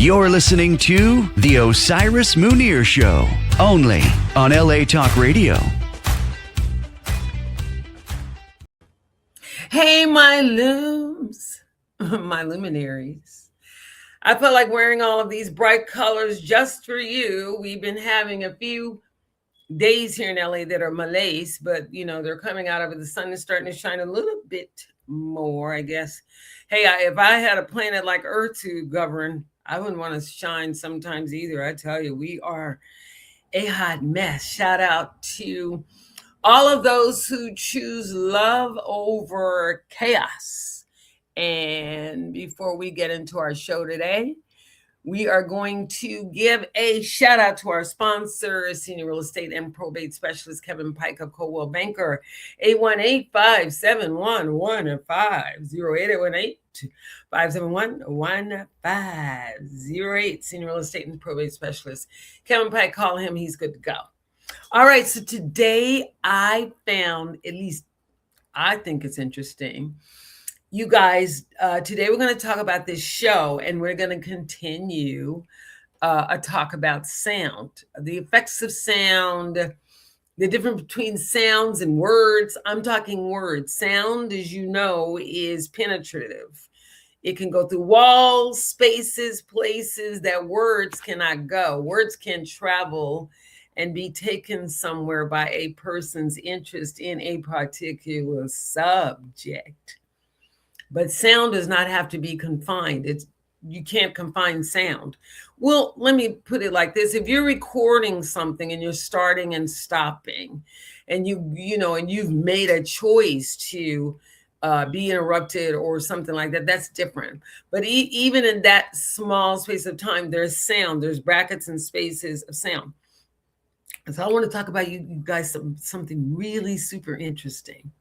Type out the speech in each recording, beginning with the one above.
You're listening to The Osiris Munir Show, only on LA Talk Radio. Hey, my looms, my luminaries. I felt like wearing all of these bright colors just for you. We've been having a few days here in LA that are malaise, but you know, they're coming out of it. The sun is starting to shine a little bit more, I guess. Hey, if I had a planet like Earth to govern, I wouldn't want to shine sometimes either. I tell you, we are a hot mess. Shout out to all of those who choose love over chaos. And before we get into our show today, we are going to give a shout out to our sponsor, senior real estate and probate specialist Kevin Pike of Coldwell Banker, 818-571-1508, 818-571-1508, senior real estate and probate specialist Kevin Pike. Call him, he's good to go. All right, so today I found, at least I think it's interesting, you guys, today we're going to talk about this show, and we're going to continue a talk about sound, the effects of sound, the difference between sounds and words. I'm talking words. Sound, as you know, is penetrative. It can go through walls, spaces, places that words cannot go. Words can travel and be taken somewhere by a person's interest in a particular subject. But sound does not have to be confined. You can't confine sound. Well, let me put it like this. If you're recording something and you're starting and stopping, and you've made a choice to be interrupted or something like that, that's different. But even in that small space of time, there's sound. There's brackets and spaces of sound. So I want to talk about you guys something really super interesting.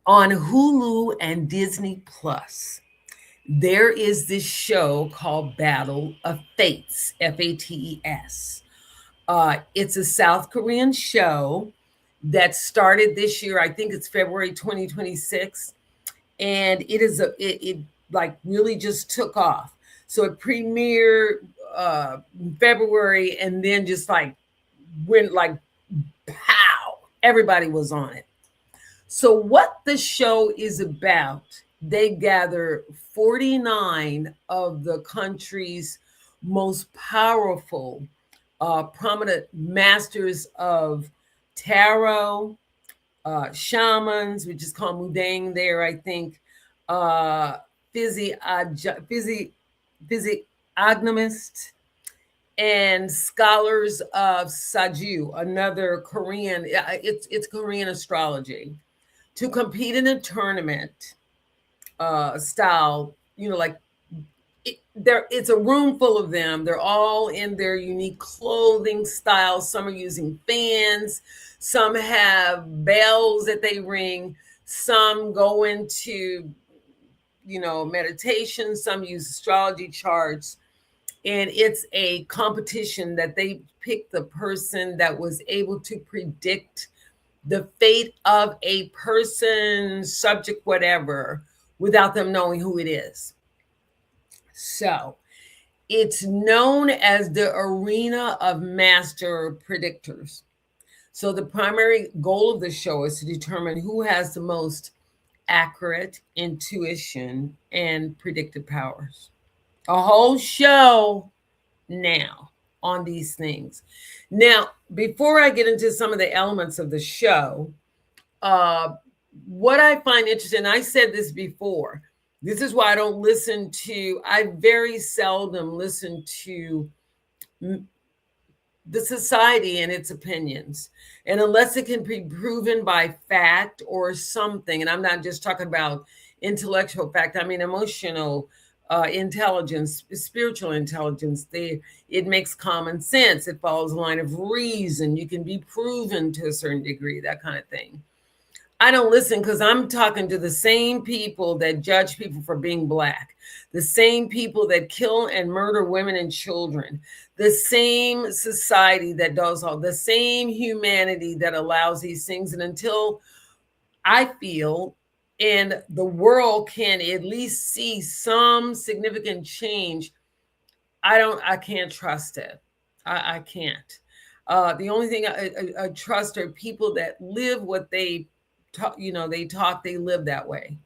On Hulu and Disney Plus, there is this show called Battle of Fates, Fates. It's a South Korean show that started this year. I think it's February 2026, and it really just took off. So it premiered in February, and then just like went like pow, everybody was on it. So what the show is about, they gather 49 of the country's most powerful, prominent masters of tarot, shamans, which is called mudang there, I think, physiognomist, and scholars of Saju, another Korean, it's Korean astrology, to compete in a tournament style, it's a room full of them. They're all in their unique clothing style. Some are using fans. Some have bells that they ring. Some go into, meditation. Some use astrology charts. And it's a competition that they pick the person that was able to predict the fate of a person, subject, whatever, without them knowing who it is. So it's known as the Arena of Master Predictors. So the primary goal of the show is to determine who has the most accurate intuition and predictive powers. A whole show now on these things. Now, before I get into some of the elements of the show, what I find interesting, and I said this before, this is why I very seldom listen to the society and its opinions. And unless it can be proven by fact or something, and I'm not just talking about intellectual fact, I mean emotional intelligence, spiritual intelligence, it makes common sense. It follows a line of reason. You can be proven to a certain degree, that kind of thing. I don't listen because I'm talking to the same people that judge people for being Black, the same people that kill and murder women and children, the same society that does all, the same humanity that allows these things. And until I feel and the world can at least see some significant change, I can't trust it. I can't. The only thing I trust are people that live what they talk, they talk, they live that way.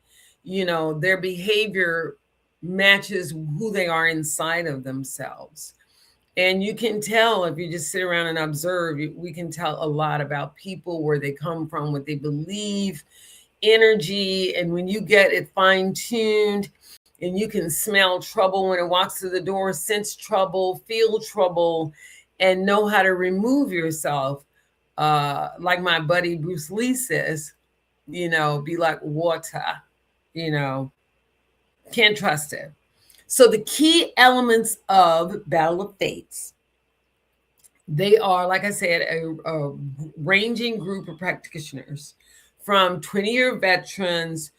Their behavior matches who they are inside of themselves. And you can tell if you just sit around and observe, we can tell a lot about people, where they come from, what they believe, energy. And when you get it fine tuned, and you can smell trouble when it walks through the door, sense trouble, feel trouble, and know how to remove yourself. Like my buddy Bruce Lee says, be like water, can't trust it. So the key elements of Battle of Fates, they are, like I said, a ranging group of practitioners from 20-year veterans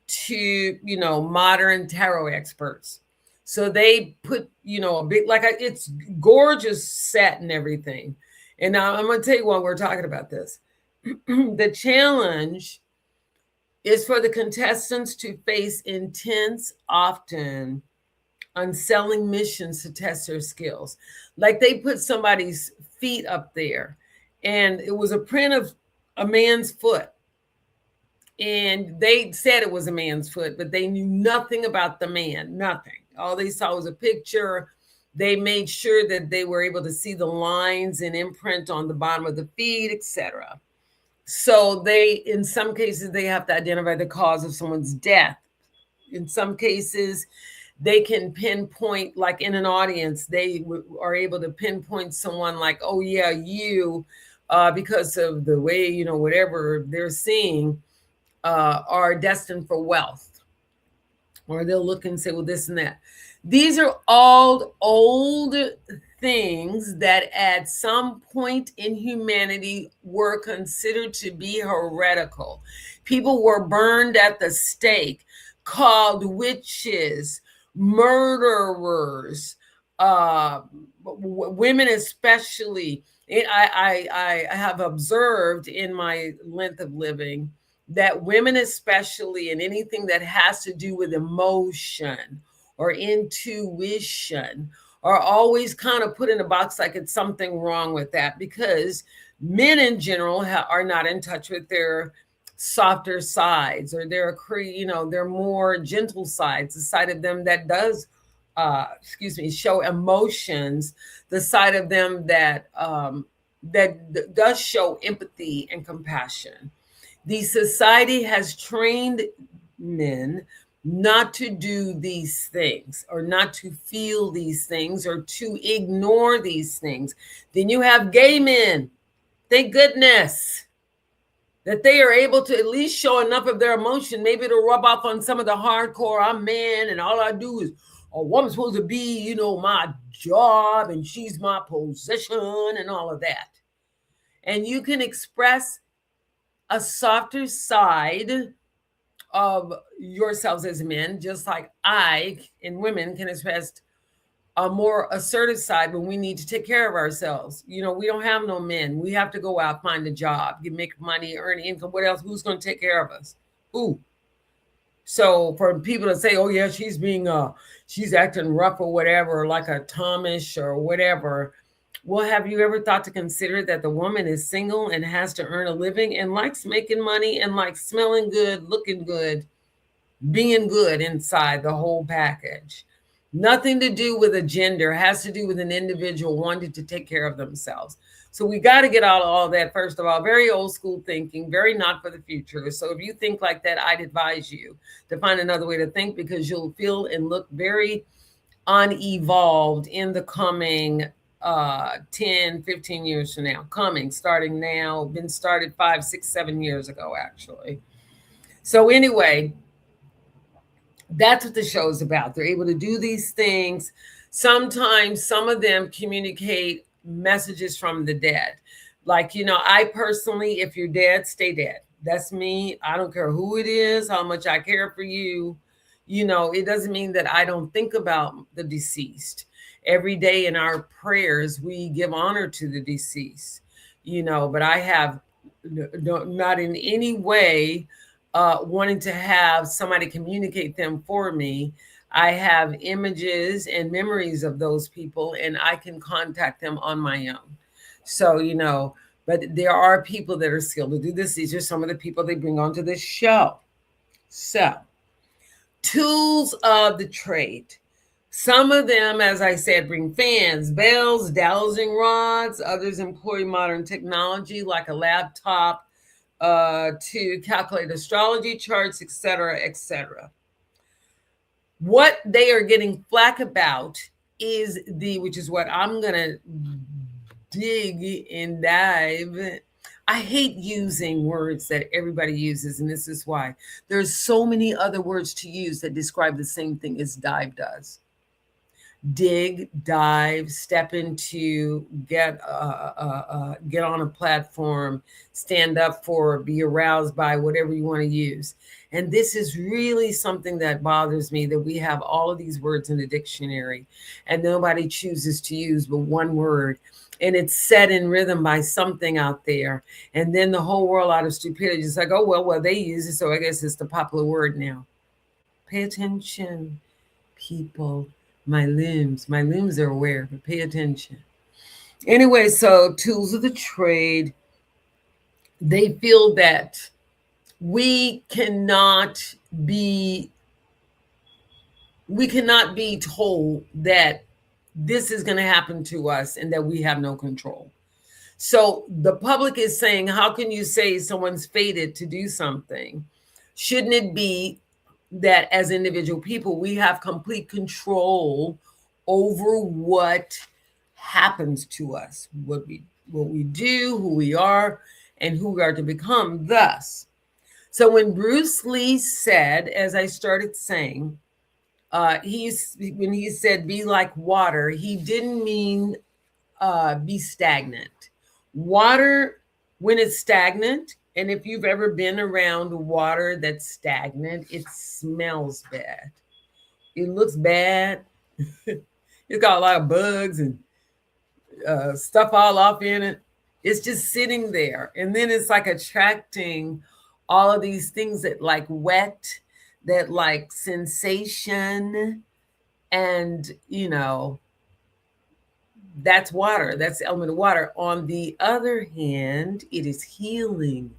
to, modern tarot experts. So they put, a big, it's gorgeous set and everything. And now I'm going to tell you why we're talking about this. The challenge is for the contestants to face intense, often unsettling missions to test their skills. Like they put somebody's feet up there, and it was a print of a man's foot. And they said it was a man's foot, but they knew nothing about the man, nothing. All they saw was a picture. They made sure that they were able to see the lines and imprint on the bottom of the feet, etc. So in some cases, they have to identify the cause of someone's death. In some cases, they can pinpoint, like in an audience, they are able to pinpoint someone like, oh yeah, you, because of the way, whatever they're seeing, are destined for wealth. Or they'll look and say, well, this and that. These are all old things that at some point in humanity were considered to be heretical. People were burned at the stake, called witches, murderers, women especially. I have observed in my length of living that women especially, and anything that has to do with emotion or intuition, are always kind of put in a box like it's something wrong with that, because men in general are not in touch with their softer sides, or their more gentle sides, the side of them that does show emotions, the side of them that does show empathy and compassion. The society has trained men not to do these things, or not to feel these things, or to ignore these things. Then you have gay men, thank goodness, that they are able to at least show enough of their emotion, maybe to rub off on some of the hardcore, I'm man, and all I do is, oh, I'm supposed to be, my job, and she's my possession, and all of that. And you can express a softer side of yourselves as men, just like I and women can express a more assertive side when we need to take care of ourselves. We don't have no men. We have to go out, find a job, make money, earn income. What else? Who's going to take care of us? Who? So for people to say, oh yeah, she's acting rough or whatever, like a Thomish or whatever. Well, have you ever thought to consider that the woman is single and has to earn a living and likes making money and likes smelling good, looking good, being good inside, the whole package? Nothing to do with a gender, has to do with an individual wanting to take care of themselves. So we got to get out of all that, first of all. Very old school thinking, very not for the future. So if you think like that, I'd advise you to find another way to think, because you'll feel and look very unevolved in the coming 10, 15 years from now. Starting now, been started 5, 6, 7 years ago, actually. So anyway, that's what the show is about. They're able to do these things. Sometimes some of them communicate messages from the dead. Like, I personally, if you're dead, stay dead. That's me. I don't care who it is, how much I care for you. It doesn't mean that I don't think about the deceased. Every day in our prayers, we give honor to the deceased, but I have not in any way wanting to have somebody communicate them for me. I have images and memories of those people, and I can contact them on my own. So, but there are people that are skilled to do this. These are some of the people they bring onto this show. So, tools of the trade. Some of them, as I said, bring fans, bells, dowsing rods. Others employ modern technology like a laptop to calculate astrology charts, etc., etc. What they are getting flack about is which is what I'm going to dig and dive. I hate using words that everybody uses, and this is why. There's so many other words to use that describe the same thing as dive does. Dig, dive, step into, get on a platform, stand up for, be aroused by, whatever you want to use. And this is really something that bothers me, that we have all of these words in the dictionary and nobody chooses to use but one word. And it's set in rhythm by something out there. And then the whole world, out of stupidity, is like, oh, well, they use it, so I guess it's the popular word now. Pay attention, people. My limbs are aware, but pay attention. Anyway, so tools of the trade, they feel that we cannot be told that this is going to happen to us and that we have no control. So the public is saying, how can you say someone's fated to do something? Shouldn't it be that as individual people, we have complete control over what happens to us, what we do, who we are, and who we are to become? Thus, so when Bruce Lee said, as I started saying, when he said be like water, he didn't mean be stagnant. Water, when it's stagnant, and if you've ever been around water that's stagnant, it smells bad. It looks bad. It's got a lot of bugs and stuff all off in it. It's just sitting there. And then it's like attracting all of these things that like wet, that like sensation. And, that's water. That's the element of water. On the other hand, it is healing,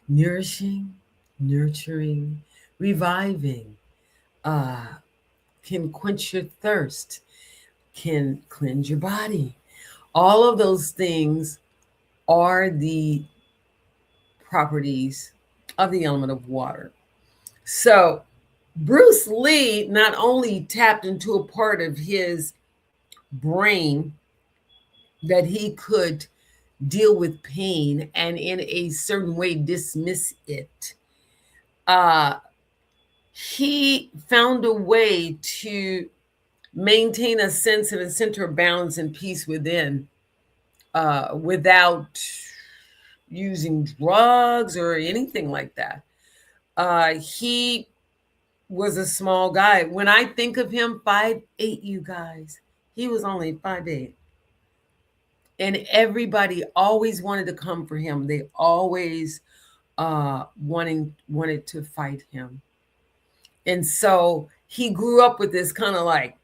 nourishing, nurturing, reviving, can quench your thirst, can cleanse your body. All of those things are the properties of the element of water. So Bruce Lee not only tapped into a part of his brain that he could deal with pain and in a certain way dismiss it, he found a way to maintain a sense and a center of balance and peace within, without using drugs or anything like that. He was a small guy. When I think of him, 5'8", you guys, he was only 5'8". And everybody always wanted to come for him. They always wanted to fight him. And so he grew up with this kind of like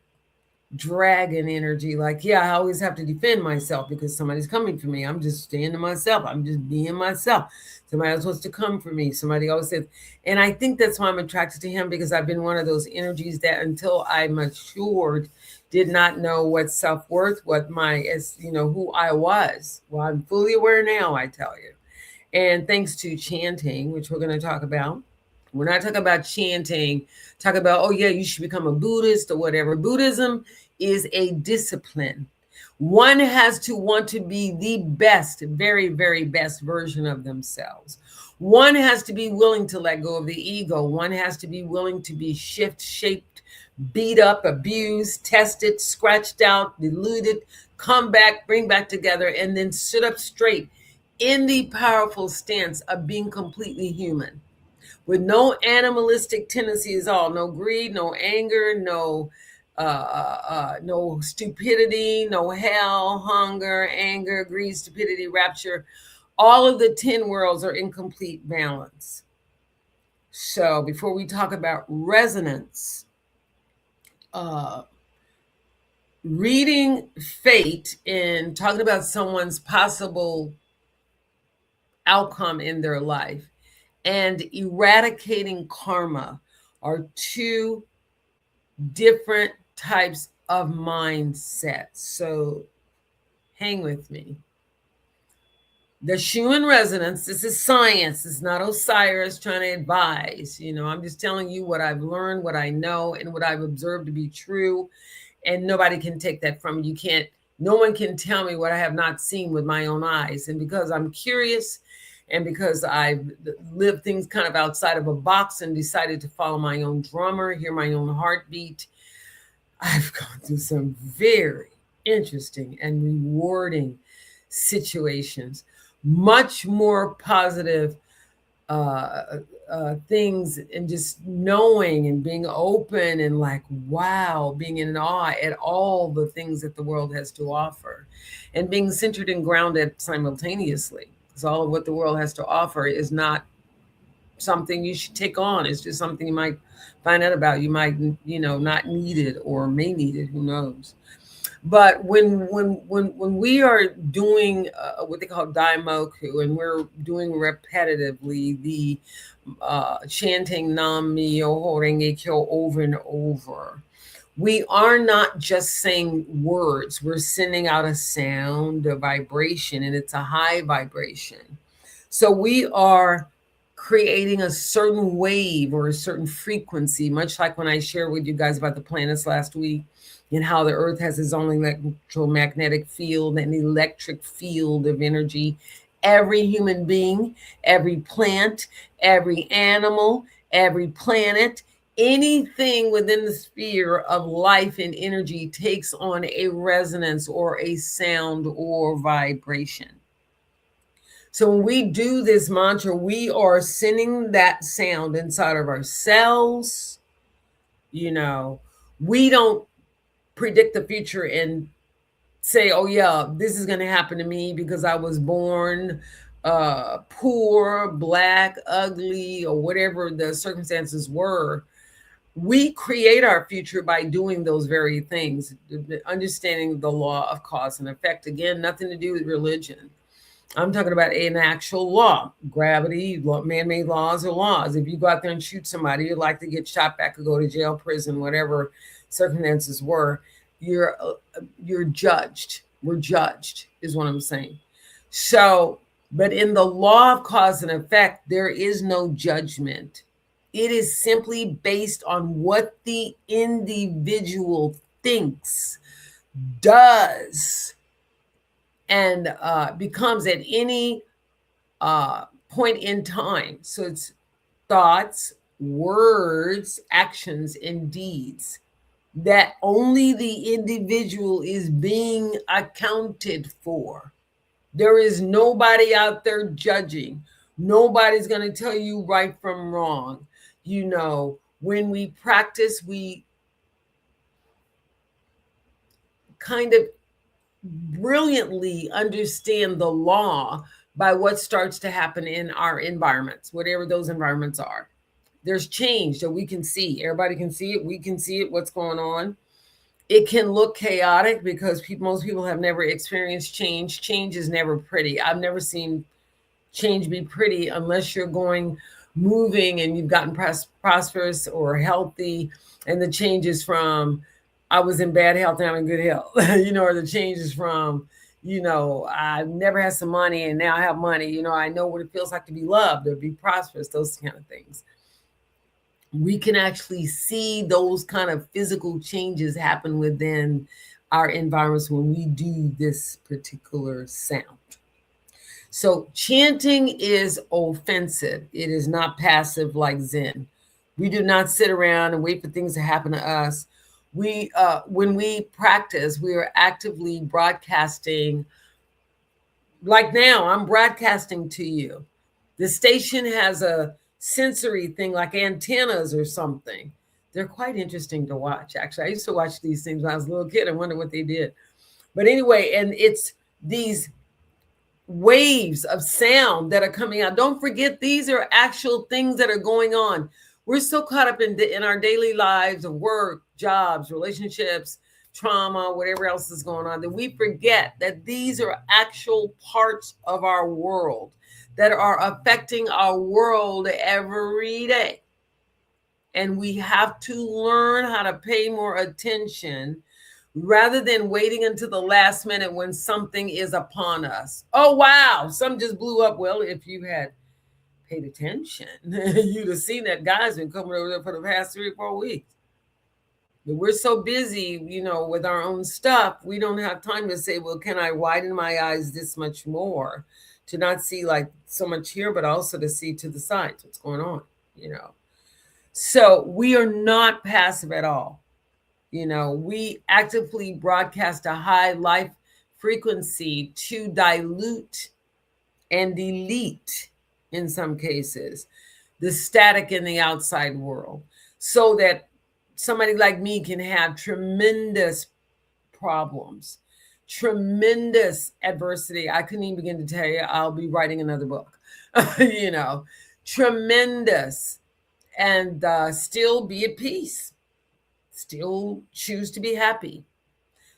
dragon energy, like, yeah, I always have to defend myself because somebody's coming for me. I'm just staying to myself. I'm just being myself. Somebody else wants to come for me. Somebody always says, and I think that's why I'm attracted to him, because I've been one of those energies that until I matured, did not know what self-worth, what who I was. Well, I'm fully aware now, I tell you. And thanks to chanting, which we're going to talk about. We're not talking about chanting, talk about, oh yeah, you should become a Buddhist or whatever. Buddhism is a discipline. One has to want to be the best, very, very best version of themselves. One has to be willing to let go of the ego. One has to be willing to be shaped, beat up, abused, tested, scratched out, diluted, come back, bring back together, and then sit up straight in the powerful stance of being completely human, with no animalistic tendencies at all, no greed, no anger, no stupidity, no hell, hunger, anger, greed, stupidity, rapture. All of the 10 worlds are in complete balance. So before we talk about resonance, reading fate and talking about someone's possible outcome in their life and eradicating karma are two different types of mindsets. So hang with me. The Schumann resonance, this is science. It's not Osiris trying to advise. I'm just telling you what I've learned, what I know, and what I've observed to be true. And nobody can take that from you. No one can tell me what I have not seen with my own eyes. And because I'm curious and because I've lived things kind of outside of a box and decided to follow my own drummer, hear my own heartbeat, I've gone through some very interesting and rewarding situations, much more positive things, and just knowing and being open and like, wow, being in awe at all the things that the world has to offer, and being centered and grounded simultaneously. Because all of what the world has to offer is not something you should take on. It's just something you might find out about. You might, not need it or may need it. Who knows? But when we are doing what they call daimoku, and we're doing repetitively the chanting Nam Myoho Renge Kyo over and over, we are not just saying words. We're sending out a sound, a vibration, and it's a high vibration. So we are creating a certain wave or a certain frequency, much like when I shared with you guys about the planets last week, and how the earth has its own electromagnetic field and electric field of energy. Every human being, every plant, every animal, every planet, anything within the sphere of life and energy takes on a resonance or a sound or vibration. So when we do this mantra, we are sending that sound inside of ourselves. We don't predict the future and say, oh yeah, this is going to happen to me because I was born poor, black, ugly, or whatever the circumstances were. We create our future by doing those very things, understanding the law of cause and effect. Again, nothing to do with religion. I'm talking about an actual law. Gravity, man-made laws are laws. If you go out there and shoot somebody, you'd like to get shot back or go to jail, prison, whatever circumstances were, you're judged. We're judged, is what I'm saying. So, but in the law of cause and effect, there is no judgment. It is simply based on what the individual thinks, does, and becomes at any point in time. So it's thoughts, words, actions, and deeds that only the individual is being accounted for. There is nobody out there judging. Nobody's going to tell you right from wrong. When we practice, we kind of brilliantly understand the law by what starts to happen in our environments, whatever those environments are. There's change that we can see. Everybody can see it. We can see it, what's going on. It can look chaotic because most people have never experienced change. Change is never pretty. I've never seen change be pretty unless you're moving and you've gotten prosperous or healthy, and the change is from I was in bad health and I'm in good health, or the change is from, I've never had some money and now I have money. I know what it feels like to be loved or be prosperous, those kind of things. We can actually see those kind of physical changes happen within our environments when we do this particular sound. So chanting is offensive. It is not passive like Zen. We do not sit around and wait for things to happen to us. When we practice, we are actively broadcasting. Like now, I'm broadcasting to you. The station has a sensory thing like antennas or something. They're quite interesting to watch, actually. I used to watch these things when I was a little kid. I wonder what they did. But anyway, and it's these waves of sound that are coming out. Don't forget, these are actual things that are going on. We're so caught up in our daily lives of work, jobs, relationships, trauma, whatever else is going on, that we forget that these are actual parts of our world that are affecting our world every day. And we have to learn how to pay more attention rather than waiting until the last minute when something is upon us. Oh, wow, something just blew up. Well, if you had paid attention, you'd have seen that guy's been coming over there for the past 3 or 4 weeks. But we're so busy, with our own stuff, we don't have time to say, well, can I widen my eyes this much more to not see like so much here, but also to see to the sides what's going on, So we are not passive at all. We actively broadcast a high life frequency to dilute and delete, in some cases, the static in the outside world, so that somebody like me can have tremendous problems, tremendous adversity. I couldn't even begin to tell you. I'll be writing another book, tremendous, and still be at peace, still choose to be happy,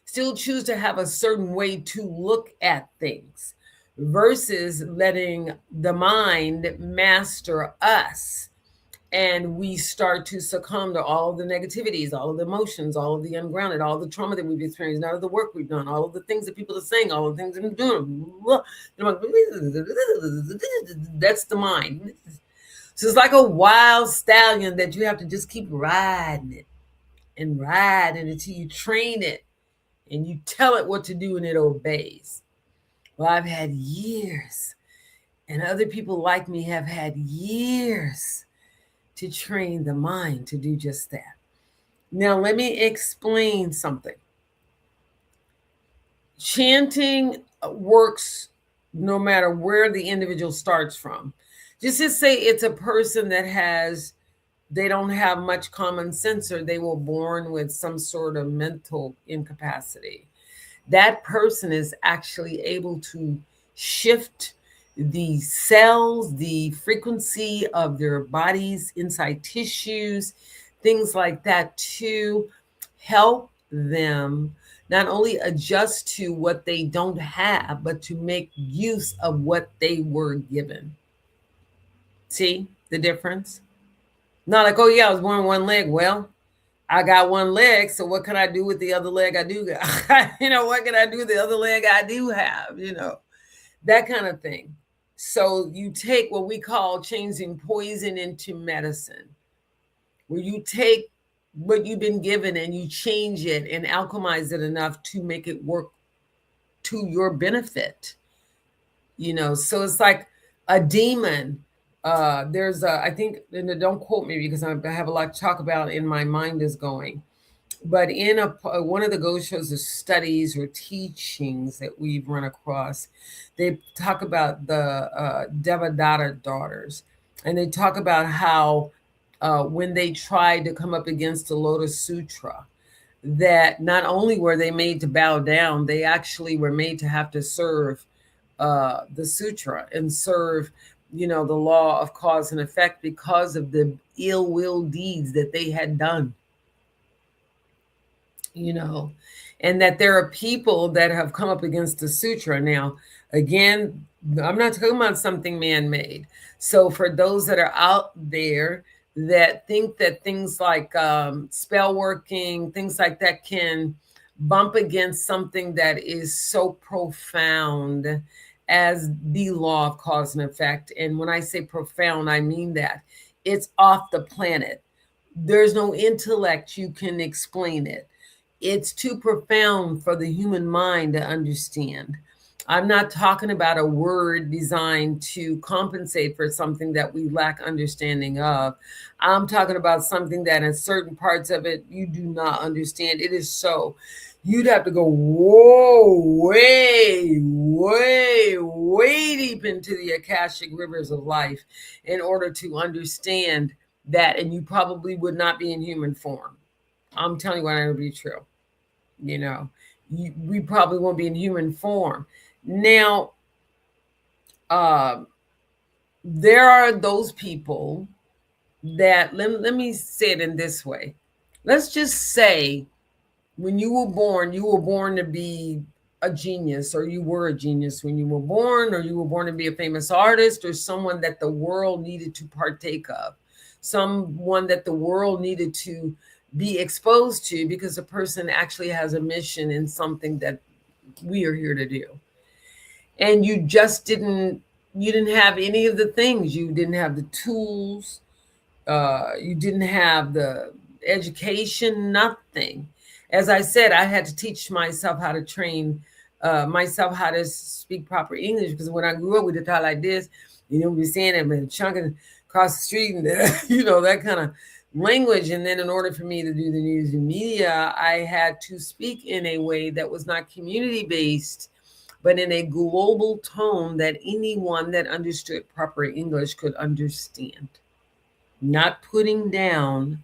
still choose to have a certain way to look at things versus letting the mind master us. And we start to succumb to all of the negativities, all of the emotions, all of the ungrounded, all the trauma that we've experienced, all of the work we've done, all of the things that people are saying, all of the things that I'm doing. That's the mind. So it's like a wild stallion that you have to just keep riding it and riding until you train it and you tell it what to do and it obeys. Well, I've had years, and other people like me have had years to train the mind to do just that. Now, let me explain something. Chanting works no matter where the individual starts from. Just to say it's a person that they don't have much common sense, or they were born with some sort of mental incapacity. That person is actually able to shift the cells, the frequency of their bodies, inside tissues, things like that, to help them not only adjust to what they don't have, but to make use of what they were given. See the difference? Not like, oh yeah, I was born one leg. Well, I got one leg, so what can I do with the other leg I do got? What can I do with the other leg I do have? That kind of thing. So you take what we call changing poison into medicine, where you take what you've been given and you change it and alchemize it enough to make it work to your benefit. So it's like a demon. I think, and don't quote me because I have a lot to talk about and my mind is going. But in one of the Goshos of studies or teachings that we've run across, they talk about the Devadatta daughters. And they talk about how when they tried to come up against the Lotus Sutra, that not only were they made to bow down, they actually were made to have to serve the sutra and serve the law of cause and effect because of the ill will deeds that they had done. And that there are people that have come up against the sutra. Now, again, I'm not talking about something man-made. So for those that are out there that think that things like spell working, things like that can bump against something that is so profound as the law of cause and effect. And when I say profound, I mean that it's off the planet. There's no intellect you can explain it. It's too profound for the human mind to understand. I'm not talking about a word designed to compensate for something that we lack understanding of. I'm talking about something that in certain parts of it, you do not understand. It is so. You'd have to go, way, way, way deep into the Akashic rivers of life in order to understand that. And you probably would not be in human form. I'm telling you what I know to be true. We probably won't be in human form. Now, there are those people that, let me say it in this way. Let's just say when you were born to be a genius, or you were a genius when you were born, or you were born to be a famous artist, or someone that the world needed to partake of, someone that the world needed to be exposed to, because a person actually has a mission in something that we are here to do. And you didn't have any of the things. You didn't have the tools, you didn't have the education, nothing. As I said, I had to teach myself how to train myself how to speak proper English, because when I grew up, we did talk like this. We saying it, and chunking across the street, and that kind of language. And then in order for me to do the news and media, I had to speak in a way that was not community based, but in a global tone that anyone that understood proper English could understand. Not putting down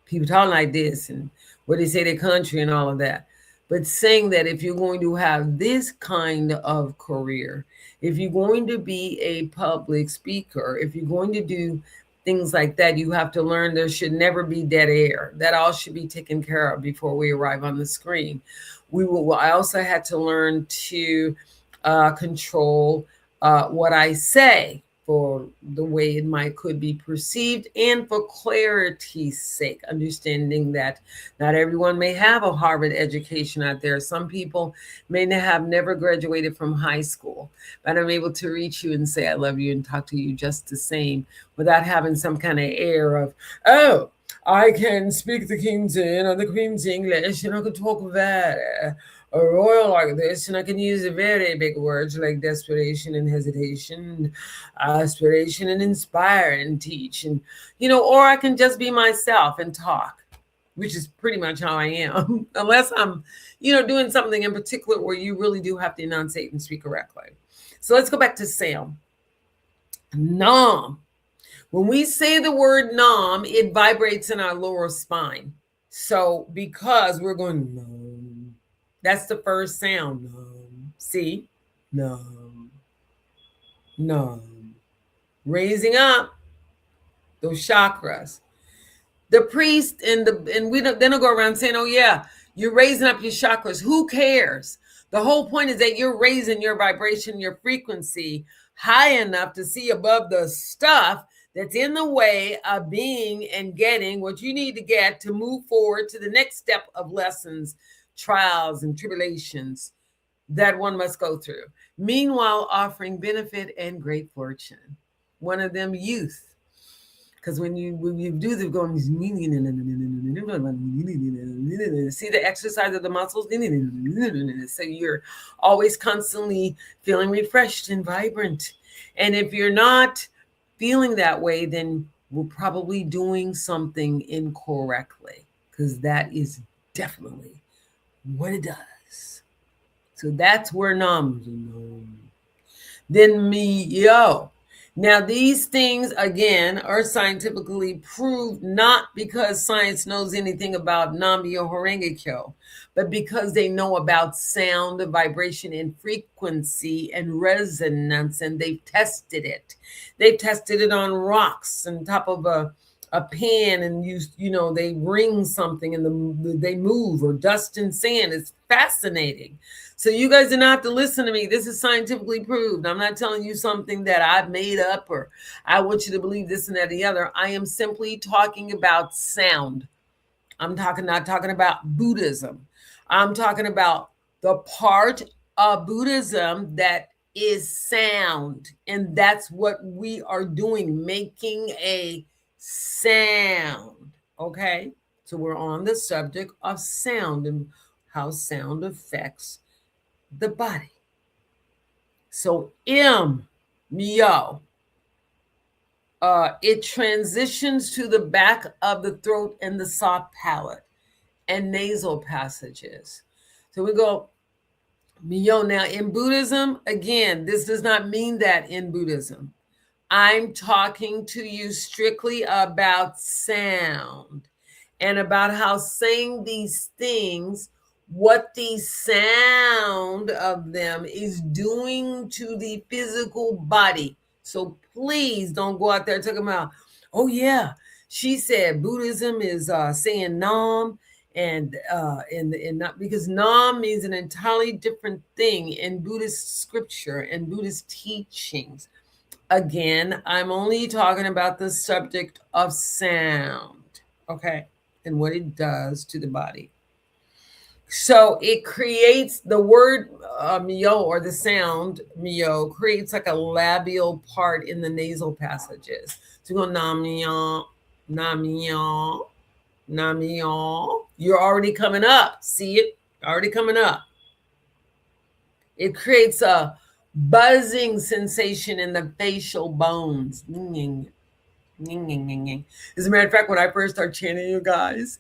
people talking like this and what they say their country and all of that, but saying that if you're going to have this kind of career, if you're going to be a public speaker, if you're going to do things like that, you have to learn there should never be dead air. That all should be taken care of before we arrive on the screen. I also had to learn to control what I say, for the way it could be perceived, and for clarity's sake, understanding that not everyone may have a Harvard education out there. Some people may have never graduated from high school, but I'm able to reach you and say I love you and talk to you just the same, without having some kind of air of, oh, I can speak the King's or the Queen's English, and I can talk very royal like this, and I can use very big words like desperation and hesitation, aspiration and inspire and teach, and or I can just be myself and talk, which is pretty much how I am, unless I'm doing something in particular where you really do have to enunciate and speak correctly. So let's go back to sound. Nam. When we say the word nam, it vibrates in our lower spine. So because we're going nam, that's the first sound. Nam. See? Nam. Nam. Raising up those chakras. The priest and we don't go around saying, oh yeah, you're raising up your chakras. Who cares? The whole point is that you're raising your vibration, your frequency high enough to see above the stuff that's in the way of being and getting what you need to get to move forward to the next step of lessons, trials, and tribulations that one must go through. Meanwhile, offering benefit and great fortune. One of them, youth. Because when you do the going, see the exercise of the muscles, so you're always constantly feeling refreshed and vibrant. And if you're not feeling that way, then we're probably doing something incorrectly, because that is definitely what it does. So that's where nam. Then yo. Now, these things, again, are scientifically proved, not because science knows anything about Nam-myoho Renge Kyo, but because they know about sound, vibration, and frequency and resonance, and they've tested it. They've tested it on rocks on top of a pan, and they ring something and they move, or dust and sand. It's fascinating. So you guys do not have to listen to me. This is scientifically proved. I'm not telling you something that I've made up, or I want you to believe this and that and the other. I am simply talking about sound. I'm not talking about Buddhism. I'm talking about the part of Buddhism that is sound. And that's what we are doing, making a sound. Okay? So we're on the subject of sound and how sound affects the body. So myo, it transitions to the back of the throat and the soft palate and nasal passages. So we go myo. Now in Buddhism, again, this does not mean that in Buddhism. I'm talking to you strictly about sound and about how saying these things, what the sound of them is doing to the physical body. So please don't go out there talking about, Oh yeah, she said Buddhism is saying Nam, and not because Nam means an entirely different thing in Buddhist scripture and Buddhist teachings. Again, I'm only talking about the subject of sound, okay, and what it does to the body. So it creates the word myo, or the sound myo, creates like a labial part in the nasal passages. So you go namyo, namyo, namyo. You're already coming up. See it? Already coming up. It creates a buzzing sensation in the facial bones. As a matter of fact, when I first started chanting, you guys,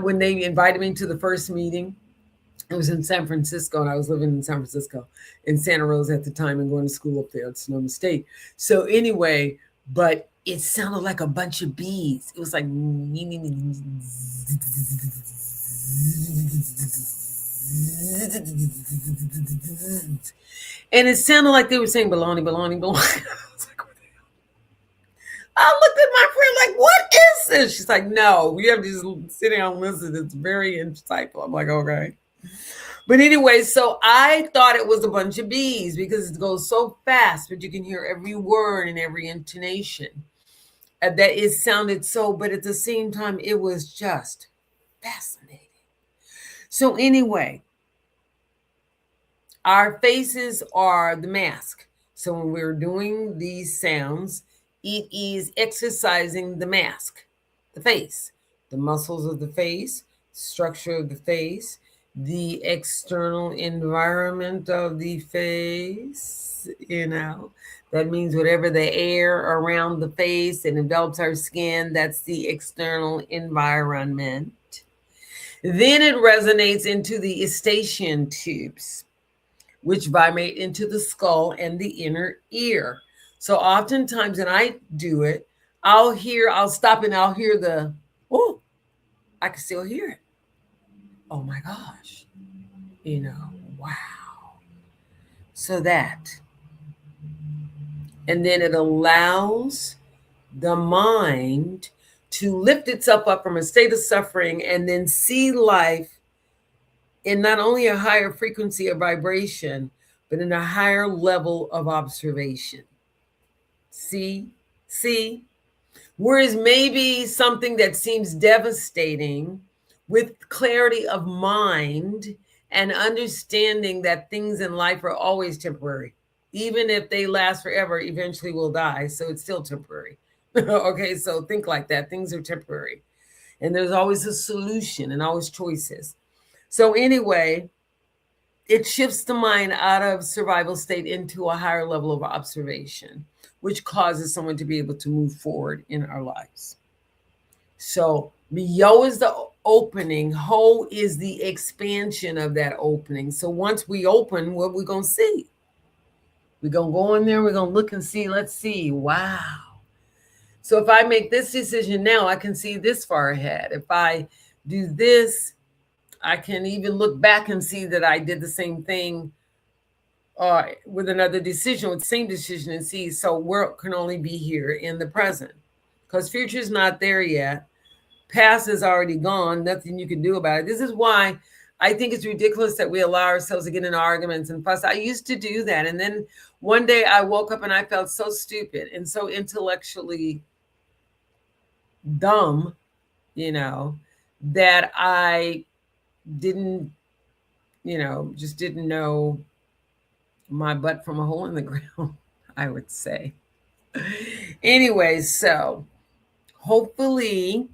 when they invited me to the first meeting, it was in San Francisco, and I was living in San Francisco, in Santa Rosa at the time, and going to school up there at Sonoma State. So anyway, but it sounded like a bunch of bees. It was like, and it sounded like they were saying baloney, baloney, baloney. I looked at my friend like, what is this? She's like, no, we have to just sit down and listen. It's very insightful. I'm like, okay. But anyway, so I thought it was a bunch of bees because it goes so fast, but you can hear every word and every intonation. That it sounded so, but at the same time, it was just fascinating. So anyway, our faces are the mask. So when we're doing these sounds, it is exercising the mask, the face, the muscles of the face, structure of the face, the external environment of the face, that means whatever the air around the face that envelops our skin, that's the external environment. Then it resonates into the eustachian tubes, which vibrate into the skull and the inner ear. So oftentimes when I do it, I'll stop and I'll hear I can still hear it. Oh my gosh, wow. So and then it allows the mind to lift itself up from a state of suffering and then see life in not only a higher frequency of vibration, but in a higher level of observation. See? Whereas maybe something that seems devastating, with clarity of mind and understanding that things in life are always temporary. Even if they last forever, eventually we'll die. So it's still temporary. Okay, so think like that. Things are temporary. And there's always a solution and always choices. So anyway, it shifts the mind out of survival state into a higher level of observation, which causes someone to be able to move forward in our lives. So Myo is the opening. Ho is the expansion of that opening. So once we open, what we going to see? We're going to go in there. We're going to look and see. Let's see. Wow. So if I make this decision now, I can see this far ahead. If I do this, I can even look back and see that I did the same thing with another decision, with the same decision, and see. So work can only be here in the present, because future is not there yet. Past is already gone. Nothing you can do about it. This is why I think it's ridiculous that we allow ourselves to get in arguments and fuss. I used to do that. And then one day I woke up and I felt so stupid and so intellectually dumb, that I didn't, just didn't know my butt from a hole in the ground, I would say. Anyway, so hopefully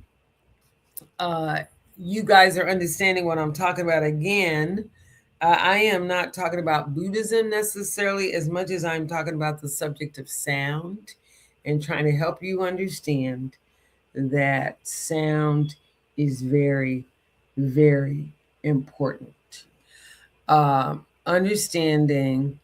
you guys are understanding what I'm talking about. Again, I am not talking about Buddhism necessarily as much as I'm talking about the subject of sound and trying to help you understand that sound is very, very important. Understanding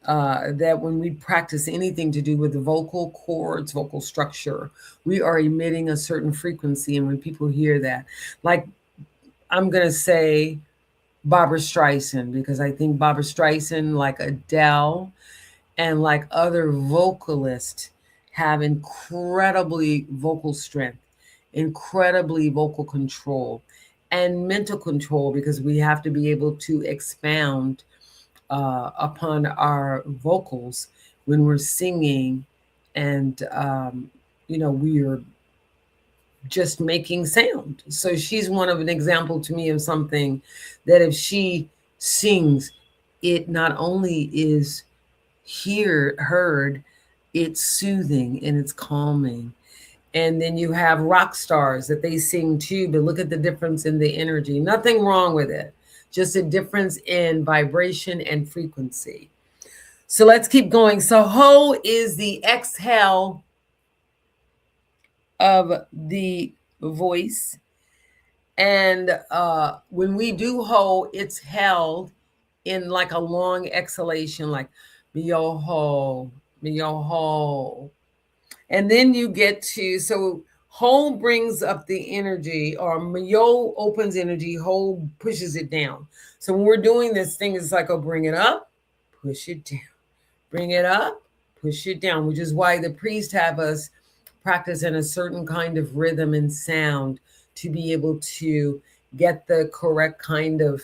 that when we practice anything to do with the vocal cords, vocal structure, we are emitting a certain frequency. And when people hear that, like I'm going to say Barbra Streisand, because I think Barbra Streisand, like Adele, and like other vocalists, have incredibly vocal strength, incredibly vocal control, and mental control, because we have to be able to expound upon our vocals when we're singing, and we are just making sound. So she's one of an example to me of something that if she sings, it not only is heard, it's soothing and it's calming. And then you have rock stars that they sing too, but look at the difference in the energy. Nothing wrong with it, just a difference in vibration and frequency. So let's keep going. So ho is the exhale of the voice. And when we do ho, it's held in like a long exhalation, like yo ho, yo ho. And then you get to, so ho brings up the energy, or myo opens energy, ho pushes it down. So when we're doing this thing, it's like, oh, bring it up, push it down, bring it up, push it down, which is why the priests have us practice in a certain kind of rhythm and sound to be able to get the correct kind of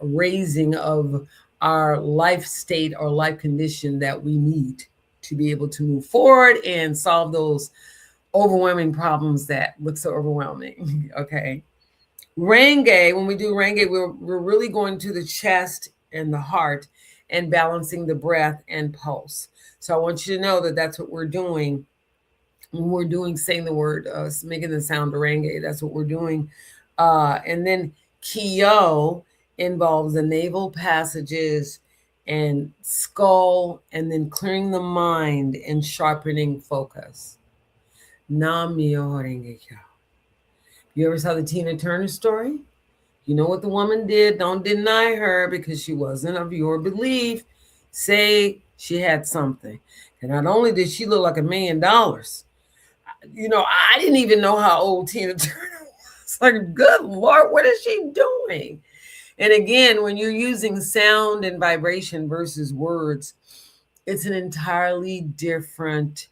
raising of our life state or life condition that we need to be able to move forward and solve those overwhelming problems that look so overwhelming. Okay. Renge, when we do Renge, we're really going to the chest and the heart and balancing the breath and pulse. So I want you to know that that's what we're doing when we're doing, saying the word, making the sound Renge. That's what we're doing. And then Kyo involves the navel passages and skull, and then clearing the mind and sharpening focus. Nam-myoho Renge Kyo. You ever saw the Tina Turner story? You know what the woman did. Don't deny her because she wasn't of your belief. Say she had something. And not only did she look like $1 million, I didn't even know how old Tina Turner was. Like, good Lord, what is she doing? And again, when you're using sound and vibration versus words, it's an entirely different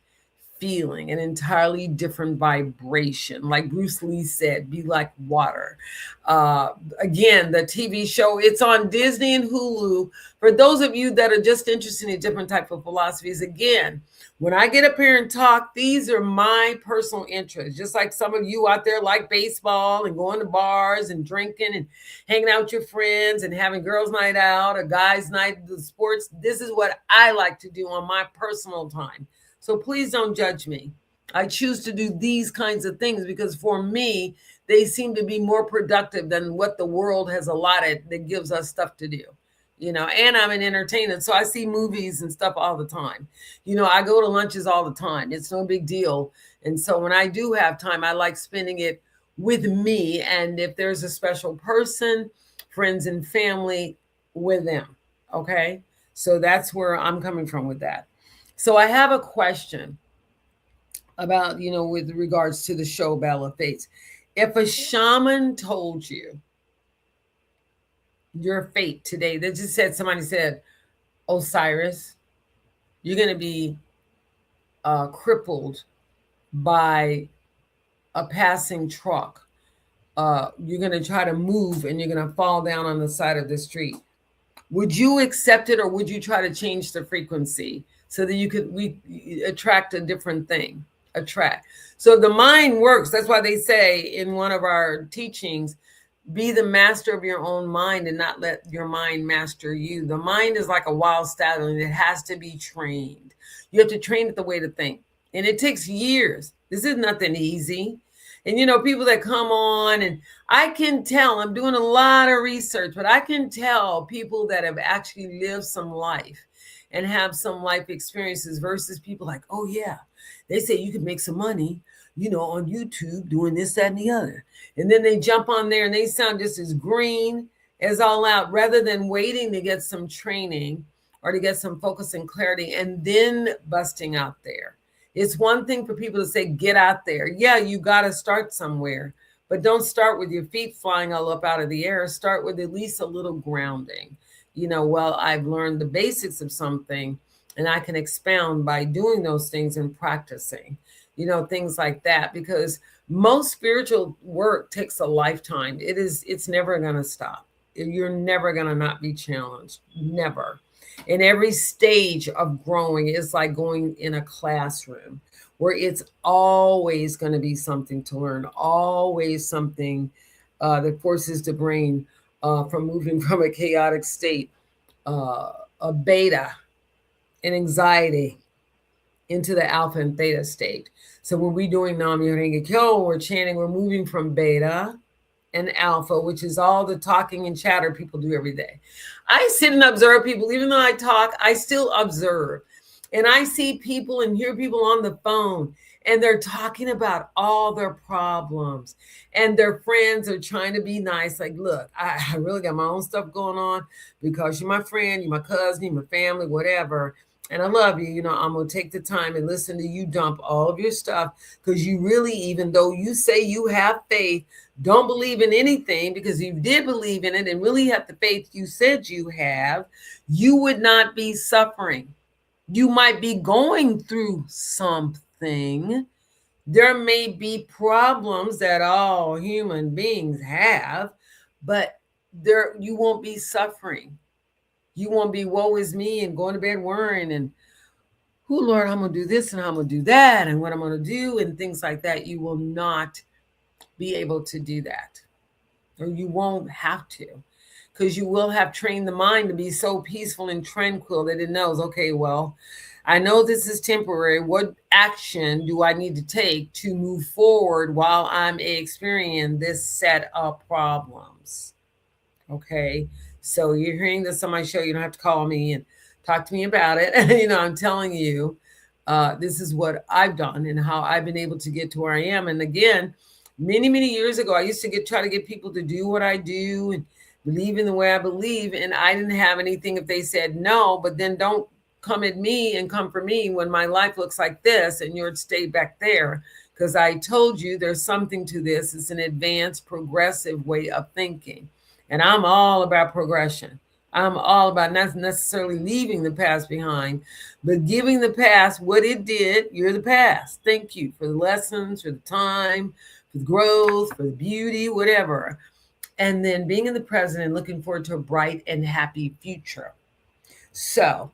feeling, an entirely different vibration. Like Bruce Lee said, be like water. Again, the TV show, it's on Disney and Hulu. For those of you that are just interested in different type of philosophies, again, when I get up here and talk, these are my personal interests. Just like some of you out there like baseball and going to bars and drinking and hanging out with your friends and having girls' night out, a guys' night, the sports. This is what I like to do on my personal time. So please don't judge me. I choose to do these kinds of things because for me, they seem to be more productive than what the world has allotted that gives us stuff to do. And I'm an entertainer, so I see movies and stuff all the time. I go to lunches all the time. It's no big deal. And so when I do have time, I like spending it with me. And if there's a special person, friends and family, with them. Okay. So that's where I'm coming from with that. So I have a question about, with regards to the show Battle of Fates. If a shaman told you your fate today, they just said, somebody said, Osiris, you're going to be crippled by a passing truck. You're going to try to move and you're going to fall down on the side of the street. Would you accept it, or would you try to change the frequency so that you could attract a different thing? So the mind works. That's why they say in one of our teachings, be the master of your own mind and not let your mind master you. The mind is like a wild stallion. It has to be trained. You have to train it the way to think. And it takes years. This is nothing easy. And, people that come on, and I can tell, I'm doing a lot of research, but I can tell people that have actually lived some life and have some life experiences versus people like, oh, yeah, they say you can make some money, on YouTube doing this, that, and the other. And then they jump on there and they sound just as green as all out, rather than waiting to get some training or to get some focus and clarity and then busting out there. It's one thing for people to say, get out there. Yeah, you got to start somewhere, but don't start with your feet flying all up out of the air. Start with at least a little grounding. I've learned the basics of something. And I can expound by doing those things and practicing, things like that, because most spiritual work takes a lifetime. It's never going to stop. You're never going to not be challenged. Never. In every stage of growing, it's like going in a classroom where it's always going to be something to learn, always something that forces the brain from moving from a chaotic state, a beta, and anxiety into the alpha and theta state. So when we're doing Nam Myoho Renge Kyo, we're chanting, we're moving from beta and alpha, which is all the talking and chatter people do every day. I sit and observe people. Even though I talk, I still observe. And I see people and hear people on the phone, and they're talking about all their problems. And their friends are trying to be nice. Like, look, I really got my own stuff going on because you're my friend, you're my cousin, you're my family, whatever. And I love you. I'm going to take the time and listen to you dump all of your stuff, because you really, even though you say you have faith, don't believe in anything, because if you did believe in it and really have the faith you said you have, you would not be suffering. You might be going through something. There may be problems that all human beings have, but you won't be suffering. You won't be woe is me and going to bed worrying and, who, Lord, I'm going to do this and I'm going to do that and what I'm going to do and things like that. You will not be able to do that, or you won't have to, because you will have trained the mind to be so peaceful and tranquil that it knows, okay, well, I know this is temporary. What action do I need to take to move forward while I'm experiencing this set of problems? Okay. So you're hearing this on my show. You don't have to call me and talk to me about it. I'm telling you, this is what I've done and how I've been able to get to where I am. And again, many, many years ago, I used to try to get people to do what I do and believe in the way I believe. And I didn't have anything if they said no, but then don't come at me and come for me when my life looks like this and you're stay back there. Because I told you there's something to this. It's an advanced, progressive way of thinking. And I'm all about progression. I'm all about not necessarily leaving the past behind, but giving the past what it did. You're the past. Thank you for the lessons, for the time, for the growth, for the beauty, whatever. And then being in the present and looking forward to a bright and happy future. So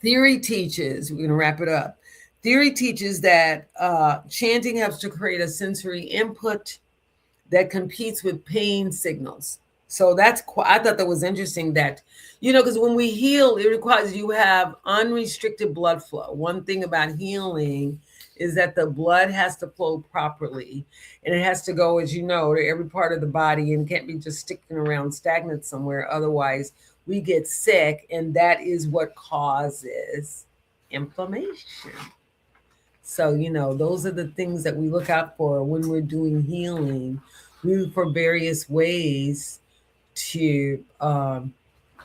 theory teaches, we're going to wrap it up. Theory teaches that chanting helps to create a sensory input that competes with pain signals. So I thought that was interesting that, because when we heal, it requires you have unrestricted blood flow. One thing about healing is that the blood has to flow properly, and it has to go, as you know, to every part of the body, and can't be just sticking around stagnant somewhere. Otherwise, we get sick, and that is what causes inflammation. So, those are the things that we look out for when we're doing healing. We look for various ways to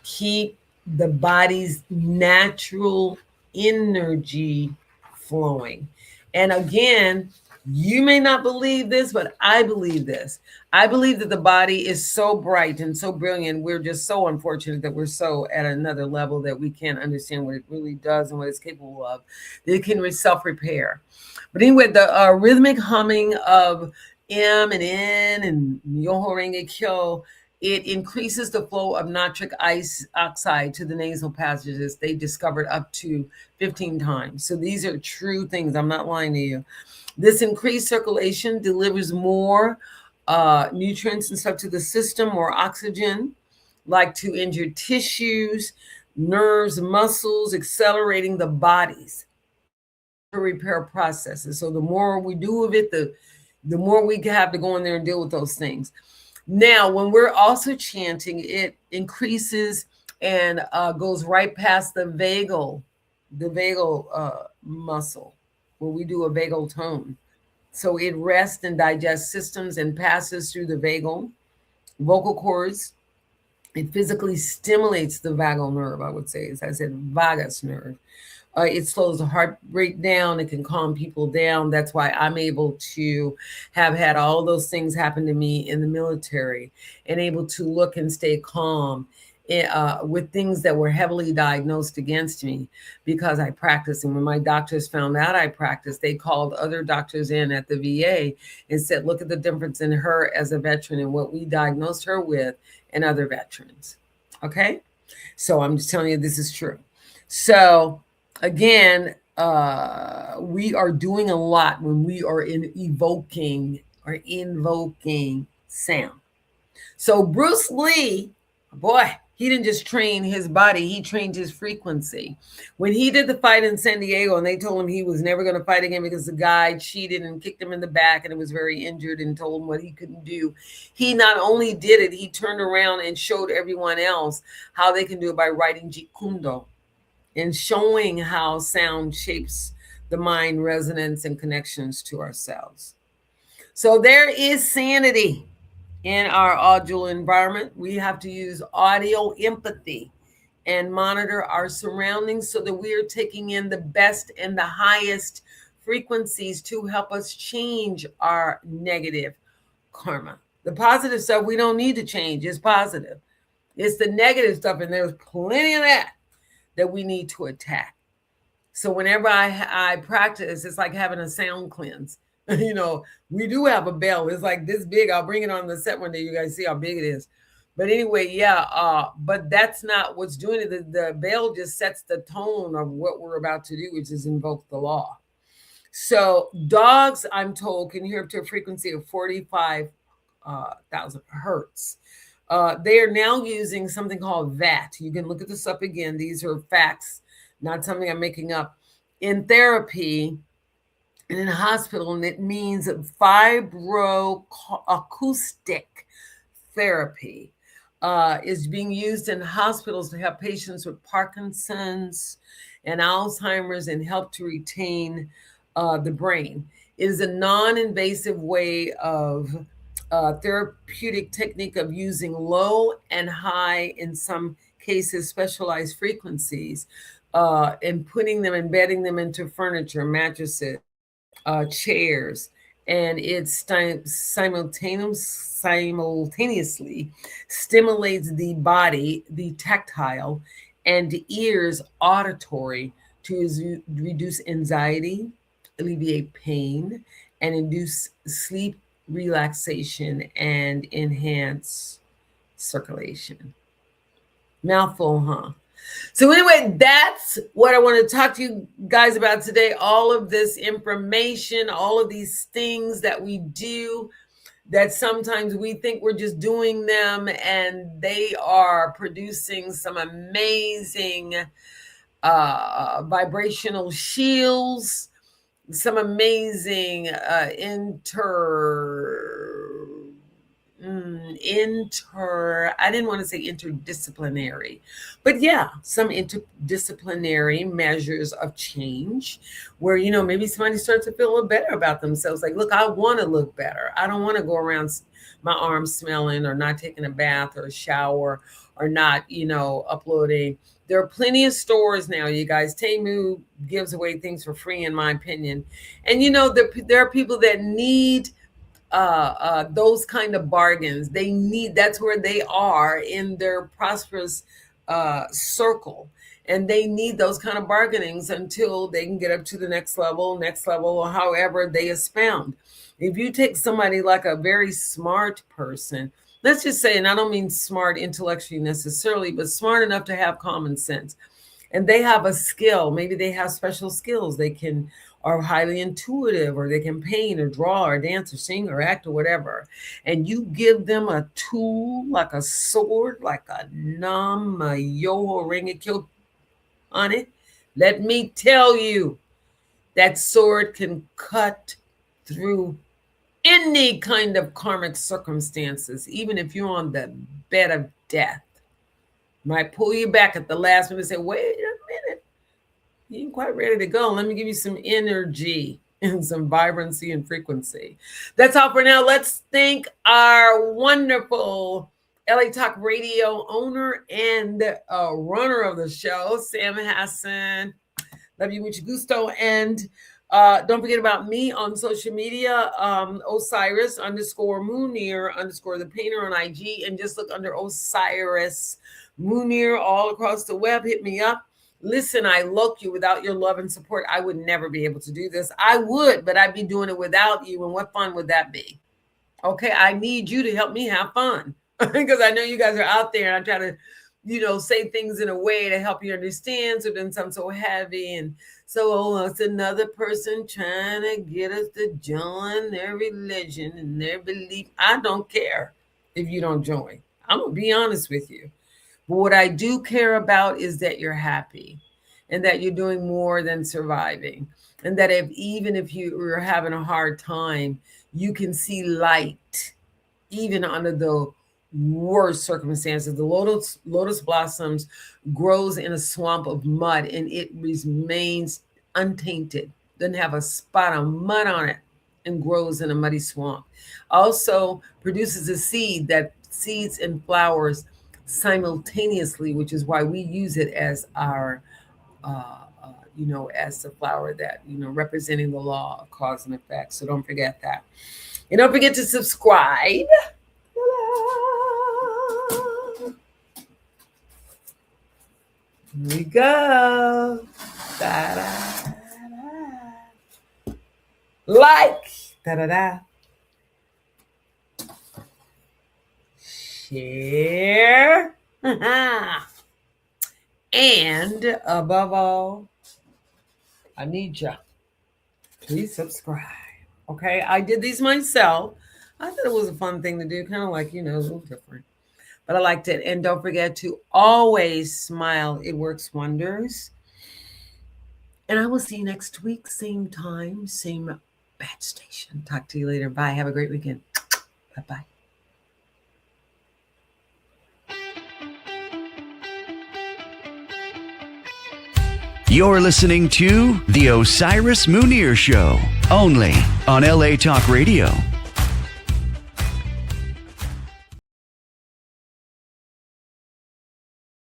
keep the body's natural energy flowing. And again, you may not believe this, but I believe this. I believe that the body is so bright and so brilliant. We're just so unfortunate that we're so at another level that we can't understand what it really does and what it's capable of. It can self-repair. But anyway, the rhythmic humming of M and N and Myoho Renge Kyo, it increases the flow of nitric oxide to the nasal passages. They discovered up to 15 times. So these are true things. I'm not lying to you. This increased circulation delivers more nutrients and stuff to the system, more oxygen, like to injured tissues, nerves, muscles, accelerating the body's repair processes. So the more we do of it, the more we have to go in there and deal with those things. Now, when we're also chanting, it increases and goes right past the vagal muscle, where we do a vagal tone. So it rests and digests systems and passes through the vagal vocal cords. It physically stimulates the vagal nerve, I would say, as I said, vagus nerve. It slows the heart rate down. It can calm people down. That's why I'm able to have had all those things happen to me in the military and able to look and stay calm with things that were heavily diagnosed against me because I practiced. And when my doctors found out I practiced, they called other doctors in at the VA and said, look at the difference in her as a veteran and what we diagnosed her with and other veterans. Okay? So I'm just telling you this is true. So again, we are doing a lot when we are invoking sound. So Bruce Lee, boy, he didn't just train his body, he trained his frequency. When he did the fight in San Diego and they told him he was never going to fight again because the guy cheated and kicked him in the back and he was very injured and told him what he couldn't do, he not only did it, he turned around and showed everyone else how they can do it by writing Jeet Kune Do and showing how sound shapes the mind resonance and connections to ourselves. So there is sanity in our audio environment. We have to use audio empathy and monitor our surroundings so that we are taking in the best and the highest frequencies to help us change our negative karma. The positive stuff we don't need to change is positive. It's the negative stuff, and there's plenty of that we need to attack. So whenever I practice, it's like having a sound cleanse. You know, we do have a bell. It's like this big. I'll bring it on the set one day. You guys see how big it is. But anyway, yeah, but that's not what's doing it. The bell just sets the tone of what we're about to do, which is invoke the law. So dogs, I'm told, can hear up to a frequency of 45,000 hertz. They are now using something called VAT. You can look at this up again. These are facts, not something I'm making up. In therapy and in a hospital, and it means vibroacoustic therapy is being used in hospitals to help patients with Parkinson's and Alzheimer's and help to retain the brain. It is a non-invasive way of therapeutic technique of using low and high, in some cases, specialized frequencies and putting them, embedding them into furniture, mattresses, chairs, and it simultaneously stimulates the body, the tactile, and the ears, auditory, to reduce anxiety, alleviate pain, and induce sleep, relaxation, and enhance circulation. Mouthful, huh? So anyway, that's what I want to talk to you guys about today. All of this information, all of these things that we do that sometimes we think we're just doing them, and they are producing some amazing vibrational shields, some amazing I didn't want to say interdisciplinary, but yeah, some interdisciplinary measures of change where, you know, maybe somebody starts to feel a little better about themselves. Like, look, I want to look better. I don't want to go around my arms smelling or not taking a bath or a shower or not, you know, uploading. There are plenty of stores now, you guys. Temu gives away things for free, in my opinion. And, you know, there are people that need those kind of bargains. They need, that's where they are in their prosperous circle. And they need those kind of bargainings until they can get up to the next level, or however they expound. If you take somebody like a very smart person, let's just say, and I don't mean smart intellectually necessarily, but smart enough to have common sense. And they have a skill. Maybe they have special skills. They are highly intuitive, or they can paint or draw or dance or sing or act or whatever. And you give them a tool like a sword, like a Nama Yoho Rengekyo on it. Let me tell you, that sword can cut through any kind of karmic circumstances, even if you're on the bed of death. Might pull you back at the last minute and say, wait a minute, you ain't quite ready to go. Let me give you some energy and some vibrancy and frequency. That's all for now. Let's thank our wonderful LA Talk Radio owner and runner of the show, Sam Hassan. Love you, mucho gusto. And Don't forget about me on social media, Osiris _Munir _ the painter on IG, and just look under Osiris Munir all across the web. Hit me up. Listen, I love you. Without your love and support, I would never be able to do this. I would, but I'd be doing it without you. And what fun would that be? Okay, I need you to help me have fun because I know you guys are out there, and I try to, say things in a way to help you understand. So it doesn't sound so heavy. And so it's another person trying to get us to join their religion and their belief. I don't care if you don't join. I'm going to be honest with you. But what I do care about is that you're happy and that you're doing more than surviving. And that even if you're having a hard time, you can see light even under the worst circumstances. The lotus blossoms grows in a swamp of mud, and it remains untainted. Doesn't have a spot of mud on it, and grows in a muddy swamp. Also produces a seed that seeds and flowers simultaneously, which is why we use it as our as the flower that representing the law of cause and effect. So don't forget that, and don't forget to subscribe. Here we go. Da-da-da. Like. Da-da-da. Share. And above all, I need you. Please subscribe. Okay. I did these myself. I thought it was a fun thing to do. Kind of like, a little different. But I liked it. And don't forget to always smile. It works wonders. And I will see you next week. Same time, same bad station. Talk to you later. Bye. Have a great weekend. Bye-bye. You're listening to The Osiris Munir Show, only on LA Talk Radio.